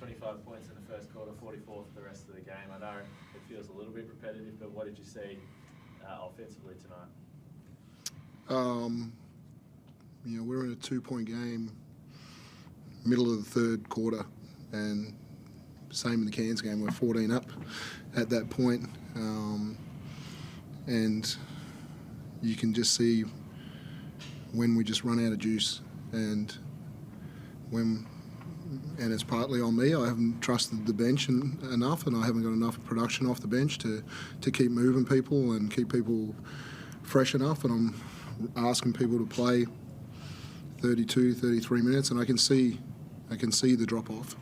25 points in the first quarter, 44 for the rest of the game. I know it feels a little bit repetitive, but what did you see offensively tonight? We're in a 2-point game, middle of the third quarter, and same in the Cairns game. We're 14 up at that point, and you can just see when we just run out of juice, and it's partly on me. I haven't trusted the bench enough, and I haven't got enough production off the bench to keep moving people and keep people fresh enough, and I'm asking people to play 32, 33 minutes, and I can see the drop off.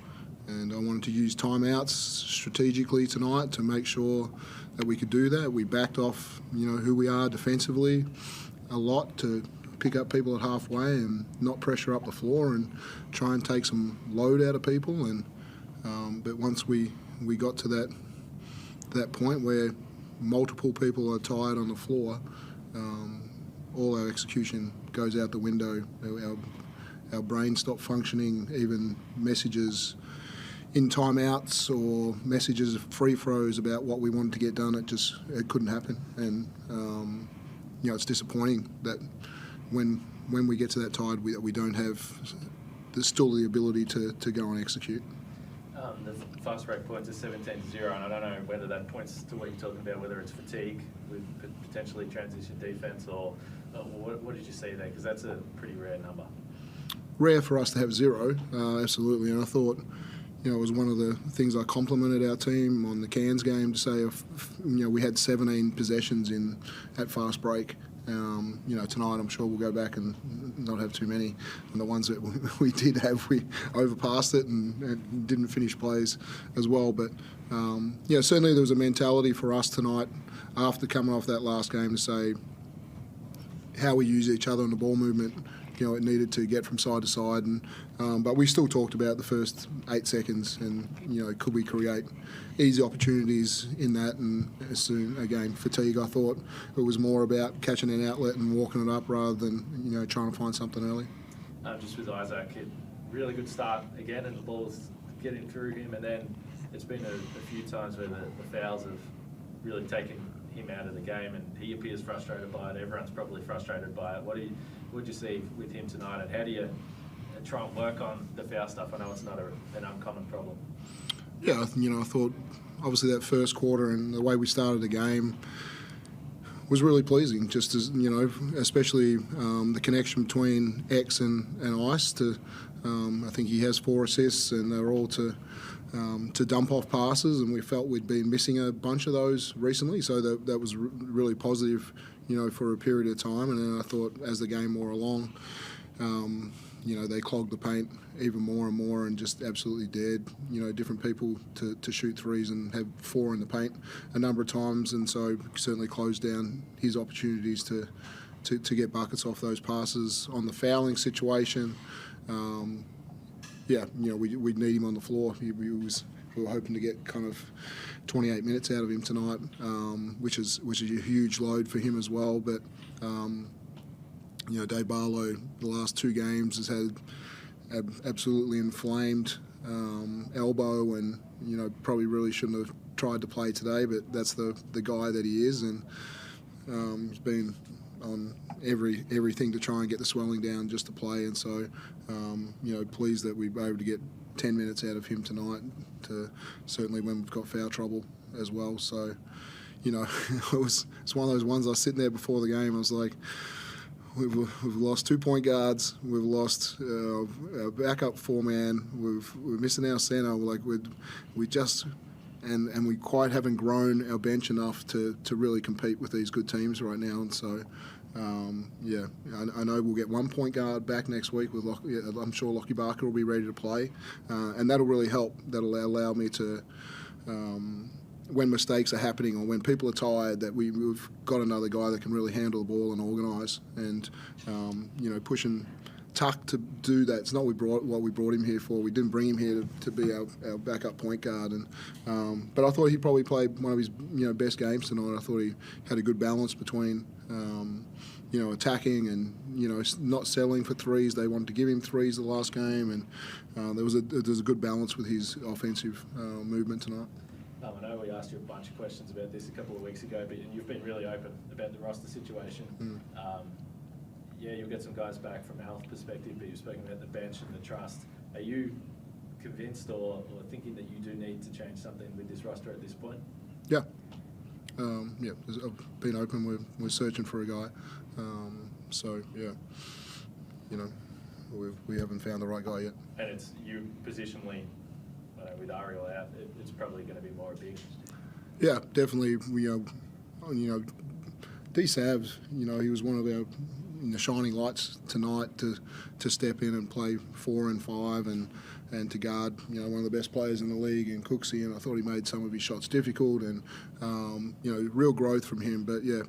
And I wanted to use timeouts strategically tonight to make sure that we could do that. We backed off, who we are defensively a lot to pick up people at halfway and not pressure up the floor and try and take some load out of people. And but once we got to that point where multiple people are tired on the floor, all our execution goes out the window. Our brain stopped functioning. Even messages in timeouts or messages of free throws about what we wanted to get done, it couldn't happen. And it's disappointing that when we get to that tide, we don't have still the ability to go and execute. The fast break points are 17-0, and I don't know whether that points to what you're talking about, whether it's fatigue with potentially transition defense, or what did you see there? Because that's a pretty rare number. Rare for us to have 0, absolutely. And I thought, it was one of the things I complimented our team on the Cairns game to say, we had 17 possessions at fast break. Tonight I'm sure we'll go back and not have too many. And the ones that we did have, we overpassed it and didn't finish plays as well. But certainly there was a mentality for us tonight after coming off that last game to say how we use each other in the ball movement. It needed to get from side to side, but we still talked about the first 8 seconds, and could we create easy opportunities in that? And soon again, fatigue. I thought it was more about catching an outlet and walking it up rather than trying to find something early. Just with Isaac, really good start again, and the ball's getting through him, and then it's been a few times where the fouls have really taken him out of the game, and he appears frustrated by it. Everyone's probably frustrated by it. What did you see with him tonight, and how do you try and work on the foul stuff? I know it's not an uncommon problem. Yeah, I thought obviously that first quarter and the way we started the game was really pleasing. Just as especially the connection between X and Ice. I think he has 4 assists, and they're all to dump off passes, and we felt we'd been missing a bunch of those recently, so that was really positive, for a period of time. And then I thought as the game wore along, they clogged the paint even more and more and just absolutely dared, different people to shoot threes and have 4 in the paint a number of times, and so certainly closed down his opportunities to get buckets off those passes. On the fouling situation, we'd need him on the floor. We were hoping to get kind of 28 minutes out of him tonight, which is a huge load for him as well. But Dave Barlow, the last 2 games, has had absolutely inflamed elbow, and probably really shouldn't have tried to play today. But that's the guy that he is, and he's been on everything to try and get the swelling down just to play. And so, pleased that we were able to get 10 minutes out of him tonight, to certainly when we've got foul trouble as well. So, it's one of those ones I was sitting there before the game, I was like, we've lost 2 point guards, we've lost our backup 4-man, we're missing our centre, we just and we quite haven't grown our bench enough to really compete with these good teams right now. And so I know we'll get 1 point guard back next week with I'm sure Lockie Barker will be ready to play, and that'll really help. That'll allow me to, when mistakes are happening or when people are tired, that we've got another guy that can really handle the ball and organise, and pushing Tuck to do that. It's not what we brought him here for. We didn't bring him here to be our backup point guard, and but I thought he probably played one of his best games tonight. I thought he had a good balance between attacking and not settling for threes. They wanted to give him threes the last game, and there was a good balance with his offensive movement tonight. I know we asked you a bunch of questions about this a couple of weeks ago, but you've been really open about the roster situation. Yeah, you'll get some guys back from a health perspective, but you've spoken about the bench and the trust. Are you convinced or thinking that you do need to change something with this roster at this point? Yeah. I've been open. We're searching for a guy. So, yeah, we haven't found the right guy yet. And it's you positionally, with Ariel out, it's probably going to be more big. Yeah, definitely. D-Savs, he was one of our shining lights tonight to step in and play 4 and 5 and to guard one of the best players in the league in Cooksey, and I thought he made some of his shots difficult and real growth from him. But yeah,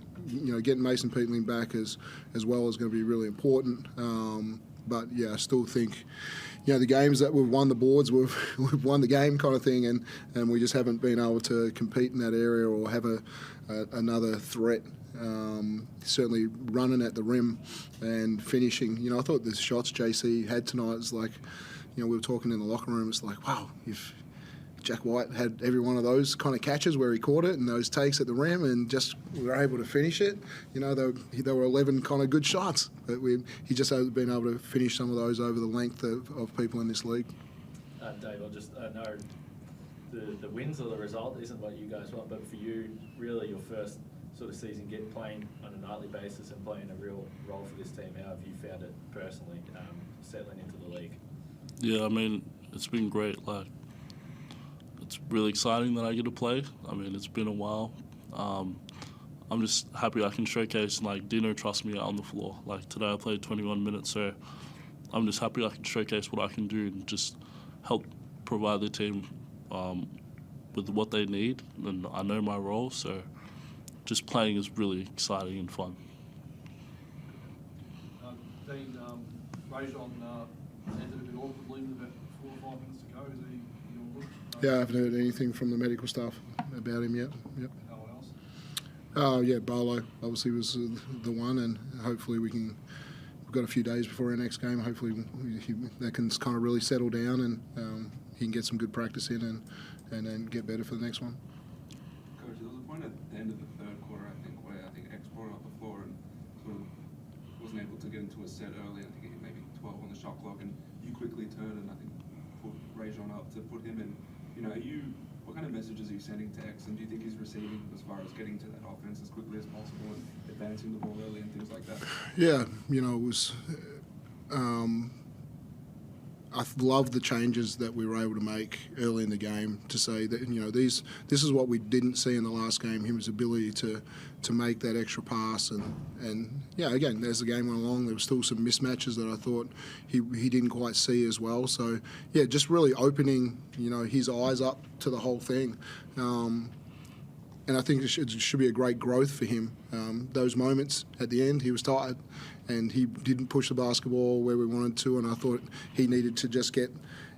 getting Mason Peatling back as well is going to be really important. But yeah, I still think the games that we've won the boards, we've won the game kind of thing, and we just haven't been able to compete in that area or have another threat. Certainly running at the rim and finishing. I thought the shots JC had tonight was like, we were talking in the locker room, it's like, wow, if Jack White had every one of those kind of catches where he caught it and those takes at the rim and just were able to finish it, there were 11 kind of good shots. But he just hasn't been able to finish some of those over the length of people in this league. Dave, I know the wins or the result isn't what you guys want, but for you, really your first sort of season playing on a nightly basis and playing a real role for this team, how have you found it personally, settling into the league? Yeah, I mean, it's been great. It's really exciting that I get to play. I mean, it's been a while. I'm just happy I can showcase, Dino trusts me out on the floor. Today I played 21 minutes, so I'm just happy I can showcase what I can do and just help provide the team with what they need. And I know my role, so just playing is really exciting and fun. Dean, Rajon ended a bit awkwardly with about 4 or 5 minutes to go. Is he all good? Yeah, I haven't heard anything from the medical staff about him yet. Yep. No one else? Yeah, Barlow obviously was the one, and hopefully we've got a few days before our next game. Hopefully that can kind of really settle down and he can get some good practice in and then get better for the next one. Coach, there was a point at the end of the third quarter, where X brought up the floor and sort of wasn't able to get into a set early. I think he hit maybe 12 on the shot clock, and you quickly turned and put Rajon up to put him in. What kind of messages are you sending to X, and do you think he's receiving as far as getting to that offense as quickly as possible and advancing the ball early and things like that? Yeah, it was. I love the changes that we were able to make early in the game to say that this is what we didn't see in the last game, his ability to make that extra pass and yeah, again, as the game went along there was still some mismatches that I thought he didn't quite see as well. So yeah, just really opening his eyes up to the whole thing. And I think it should be a great growth for him. Those moments at the end, he was tired and he didn't push the basketball where we wanted to, and I thought he needed to just get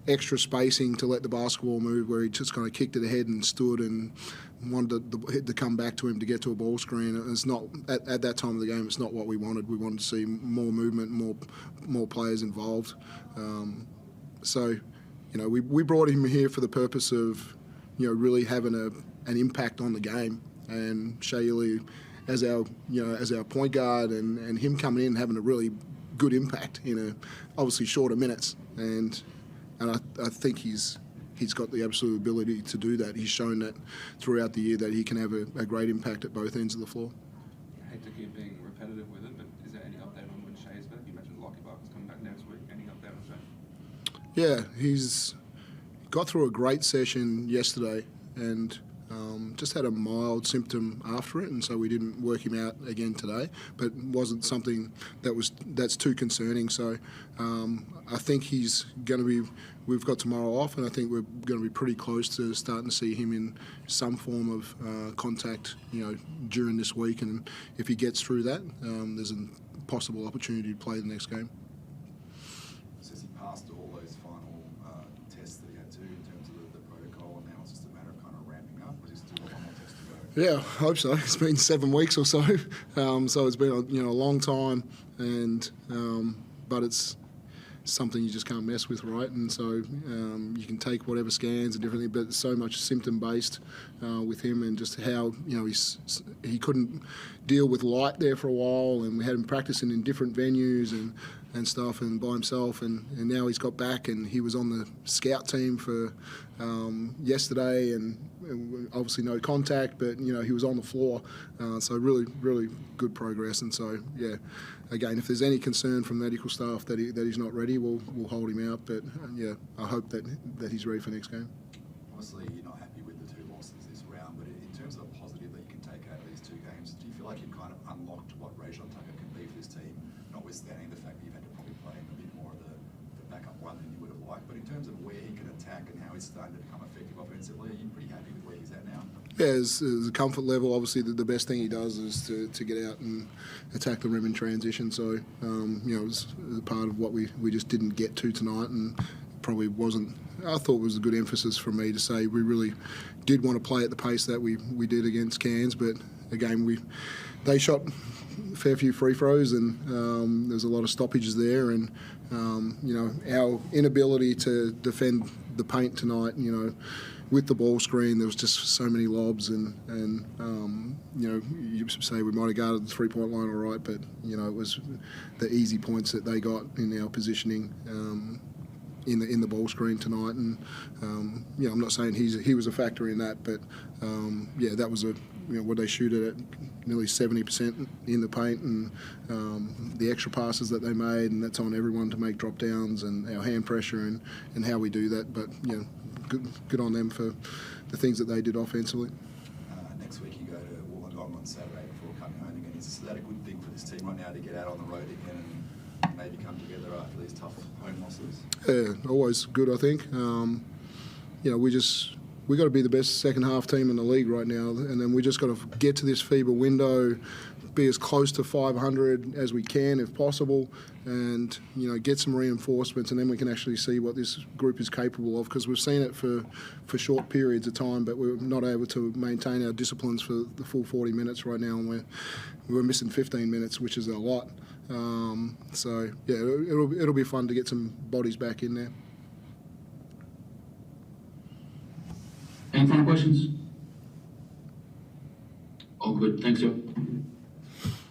extra spacing to let the basketball move, where he just kind of kicked it ahead and stood and wanted to come back to him to get to a ball screen. It's not at that time of the game. It's not what we wanted. We wanted to see more movement, more players involved. So, we brought him here for the purpose of really having an impact on the game, and Shaylee as our point guard and him coming in and having a really good impact in obviously shorter minutes, and I think he's got the absolute ability to do that. He's shown that throughout the year that he can have a great impact at both ends of the floor. I hate to keep being repetitive with it, but is there any update on when Shay's back? You mentioned Lockie Barker's coming back next week. Any update on Shay? Yeah, he's got through a great session yesterday and just had a mild symptom after it, and so we didn't work him out again today, but wasn't something that's too concerning. So I think he's going to be, we've got tomorrow off, and I think we're going to be pretty close to starting to see him in some form of contact during this week, and if he gets through that, there's a possible opportunity to play the next game. Says he passed all those final tests that he had to in terms of the protocol, and now it's just a matter of kind of ramping up. Was he still got one more test to go? Yeah, I hope so. It's been 7 weeks or so, so it's been a long time, and but it's something you just can't mess with, right? And so you can take whatever scans and everything, but it's so much symptom based with him, and just how he couldn't deal with light there for a while, and we had him practicing in different venues and stuff, and by himself, and now he's got back, and he was on the scout team for yesterday, and obviously no contact, but he was on the floor, so really good progress. And so again, if there's any concern from medical staff that he's not ready, we'll hold him out, but I hope that he's ready for next game. Obviously, you're not happy with the 2 losses this round, but in terms of a positive that you can take out of these 2 games, do you feel like you've kind of unlocked what Rajon Tucker can be for this team, notwithstanding the fact that you've had to probably play him a bit more of the backup one than you would have liked, but in terms of where he can attack and how he's starting to become effective offensively, are you pretty happy with where he's at now? Yeah, as a comfort level, obviously the best thing he does is to get out and attack the rim in transition. So, it was a part of what we just didn't get to tonight, and probably wasn't. I thought it was a good emphasis from me to say we really did want to play at the pace that we did against Cairns, but again they shot a fair few free throws, and there's a lot of stoppages there, and our inability to defend the paint tonight, with the ball screen, there was just so many lobs, and you say we might have guarded the 3-point line all right, but it was the easy points that they got in our positioning in the ball screen tonight, and I'm not saying he was a factor in that, but that was what they shoot at nearly 70% in the paint, and the extra passes that they made, and that's on everyone to make drop downs, and our hand pressure and how we do that, but good on them for the things that they did offensively. Next week you go to Wollongong on Saturday before coming home again. Is that a good thing for this team right now to get out on the road again and maybe come together after these tough home losses? Yeah, always good, I think. We got to be the best second half team in the league right now, and then we just got to get to this FIBA window, be as close to 500 as we can if possible, and get some reinforcements, and then we can actually see what this group is capable of, because we've seen it for short periods of time, but we're not able to maintain our disciplines for the full 40 minutes right now, and we're missing 15 minutes, which is a lot. So it'll be fun to get some bodies back in there. Any final questions? All good. Thanks, Joe.